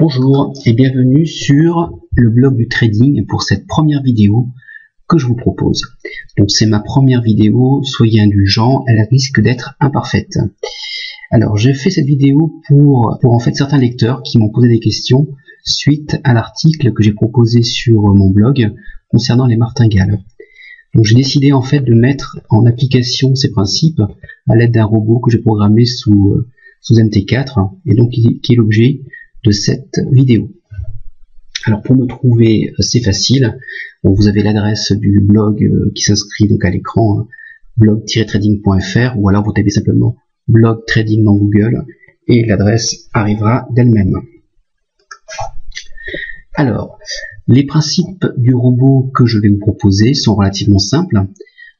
Bonjour et bienvenue sur le blog du trading pour cette première vidéo que je vous propose. Donc c'est ma première vidéo, soyez indulgents, elle risque d'être imparfaite. Alors j'ai fait cette vidéo pour en fait certains lecteurs qui m'ont posé des questions suite à l'article que j'ai proposé sur mon blog concernant les martingales. Donc j'ai décidé en fait de mettre en application ces principes à l'aide d'un robot que j'ai programmé sous MT4 et donc qui est l'objet de cette vidéo. Alors pour me trouver, c'est facile. Bon, vous avez l'adresse du blog qui s'inscrit donc à l'écran, blog-trading.fr, ou alors vous tapez simplement blog trading dans Google et l'adresse arrivera d'elle-même. Alors, les principes du robot que je vais vous proposer sont relativement simples.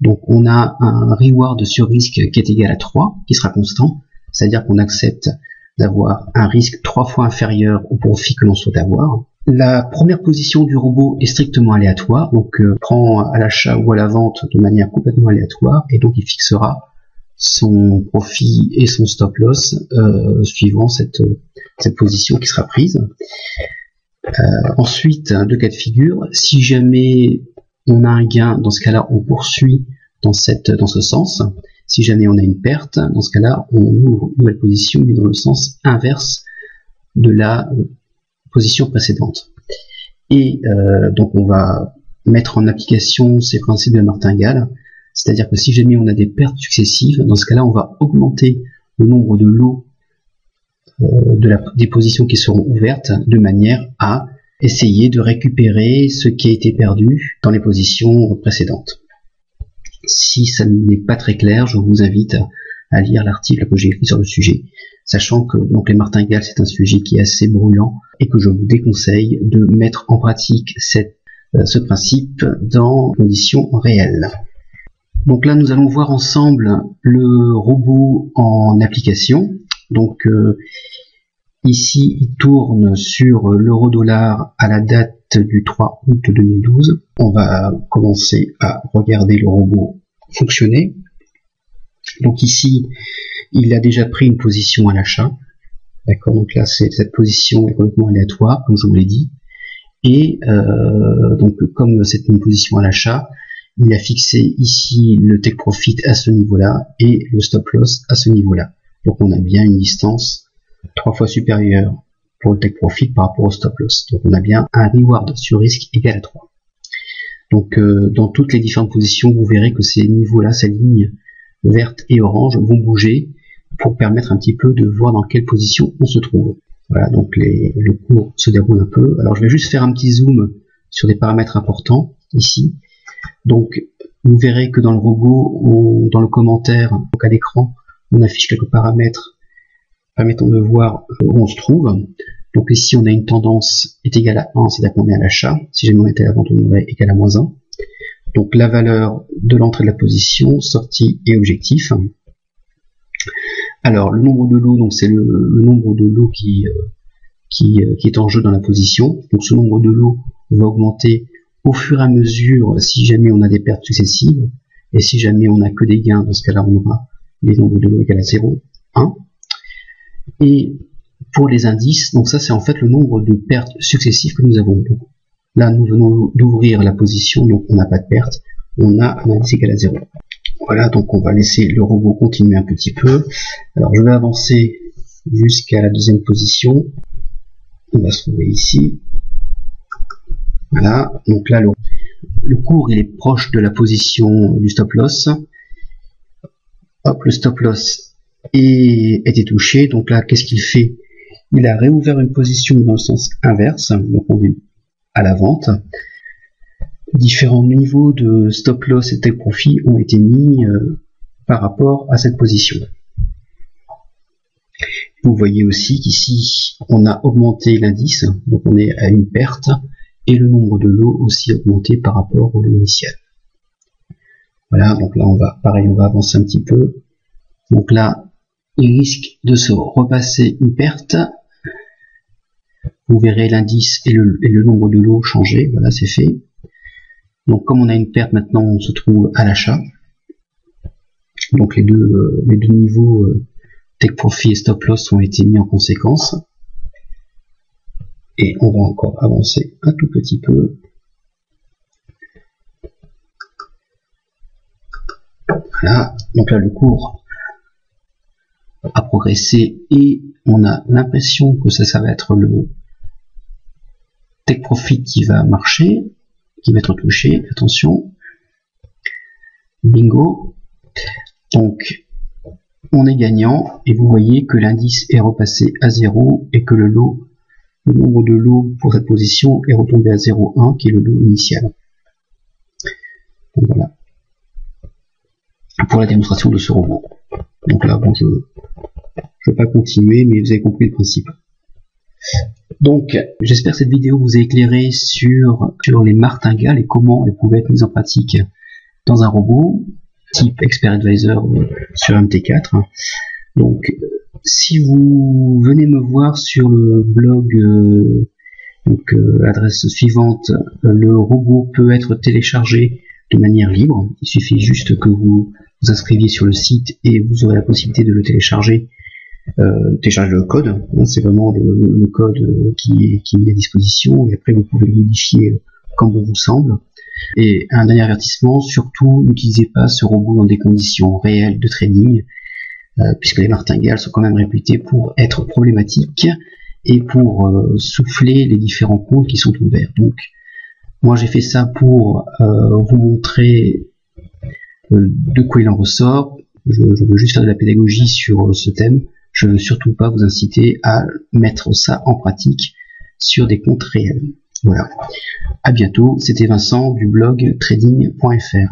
Donc on a un reward sur risque qui est égal à 3, qui sera constant, c'est-à-dire qu'on accepte d'avoir un risque 3 fois inférieur au profit que l'on souhaite avoir. La première position du robot est strictement aléatoire, donc prend à l'achat ou à la vente de manière complètement aléatoire, et donc il fixera son profit et son stop loss suivant cette position qui sera prise. Ensuite, deux cas de figure, si jamais on a un gain, dans ce cas-là on poursuit dans ce sens. Si jamais on a une perte, dans ce cas-là, on ouvre une nouvelle position, mais dans le sens inverse de la position précédente. Et donc on va mettre en application ces principes de la martingale, c'est-à-dire que si jamais on a des pertes successives, dans ce cas-là, on va augmenter le nombre de lots des positions qui seront ouvertes, de manière à essayer de récupérer ce qui a été perdu dans les positions précédentes. Si ça n'est pas très clair, je vous invite à lire l'article que j'ai écrit sur le sujet, sachant que donc les martingales c'est un sujet qui est assez brûlant et que je vous déconseille de mettre en pratique ce principe dans des conditions réelles. Donc là nous allons voir ensemble le robot en application. Donc ici il tourne sur l'euro-dollar à la date du 3 août 2012. On va commencer à regarder le robot fonctionner. Donc ici, il a déjà pris une position à l'achat. D'accord, donc là, cette position est complètement aléatoire, comme je vous l'ai dit. Et donc, comme c'est une position à l'achat, il a fixé ici le take profit à ce niveau-là et le stop loss à ce niveau-là. Donc on a bien une distance 3 fois supérieure pour le take profit par rapport au stop loss. Donc on a bien un reward sur risque égal à 3. Donc dans toutes les différentes positions, vous verrez que ces niveaux-là, ces lignes vertes et oranges vont bouger pour permettre un petit peu de voir dans quelle position on se trouve. Voilà, donc le cours se déroule un peu. Alors je vais juste faire un petit zoom sur des paramètres importants ici. Donc vous verrez que dans le robot, dans le commentaire, donc à l'écran, on affiche quelques paramètres permettant de voir où on se trouve. Donc ici on a une tendance est égale à 1, c'est-à-dire qu'on est à l'achat. Si jamais on était à la vente, on aurait égal à moins 1. Donc la valeur de l'entrée de la position, sortie et objectif. Alors le nombre de lots, donc c'est le nombre de lots qui est en jeu dans la position. Donc ce nombre de lots va augmenter au fur et à mesure si jamais on a des pertes successives. Et si jamais on n'a que des gains, dans ce cas-là on aura les nombres de lots égal à 0, 1. Et pour les indices, donc ça c'est en fait le nombre de pertes successives que nous avons. Donc, là nous venons d'ouvrir la position, donc on n'a pas de perte, on a un indice égal à 0. Voilà, donc on va laisser le robot continuer un petit peu. Alors je vais avancer jusqu'à la deuxième position. On va se trouver ici. Voilà, donc là le cours il est proche de la position du stop loss. Hop, le stop loss était touché, donc là qu'est-ce qu'il fait? Il a réouvert une position dans le sens inverse, donc on est à la vente. Différents niveaux de stop loss et take profit ont été mis par rapport à cette position. Vous voyez aussi qu'ici on a augmenté l'indice, donc on est à une perte, et le nombre de lots aussi augmenté par rapport au lot initial. Voilà, donc là on va avancer un petit peu. Donc là, il risque de se repasser une perte. Vous verrez l'indice et le nombre de lots changer. Voilà, c'est fait. Donc comme on a une perte, maintenant on se trouve à l'achat. Donc les deux niveaux take profit et stop loss ont été mis en conséquence. Et on va encore avancer un tout petit peu. Voilà, donc là le cours a progressé et on a l'impression que ça va être le take profit qui va marcher, qui va être touché. Attention, bingo. Donc on est gagnant et vous voyez que l'indice est repassé à 0 et que le nombre de lots pour cette position est retombé à 0,1 qui est le lot initial. Donc voilà pour la démonstration de ce robot. Donc là, bon, je ne vais pas continuer, mais vous avez compris le principe. Donc, j'espère que cette vidéo vous a éclairé sur les martingales et comment elles pouvaient être mises en pratique dans un robot type Expert Advisor sur MT4. Donc, si vous venez me voir sur le blog, adresse suivante, le robot peut être téléchargé de manière libre. Il suffit juste que vous vous inscriviez sur le site et vous aurez la possibilité de le télécharger. Télécharger le code, c'est vraiment le code qui est mis à disposition et après vous pouvez le modifier comme bon vous semble. Et un dernier avertissement, surtout n'utilisez pas ce robot dans des conditions réelles de trading, puisque les martingales sont quand même réputées pour être problématiques et pour souffler les différents comptes qui sont ouverts. Donc moi j'ai fait ça pour vous montrer de quoi il en ressort. Je veux juste faire de la pédagogie sur ce thème. Je ne veux surtout pas vous inciter à mettre ça en pratique sur des comptes réels. Voilà. À bientôt. C'était Vincent du blog trading.fr.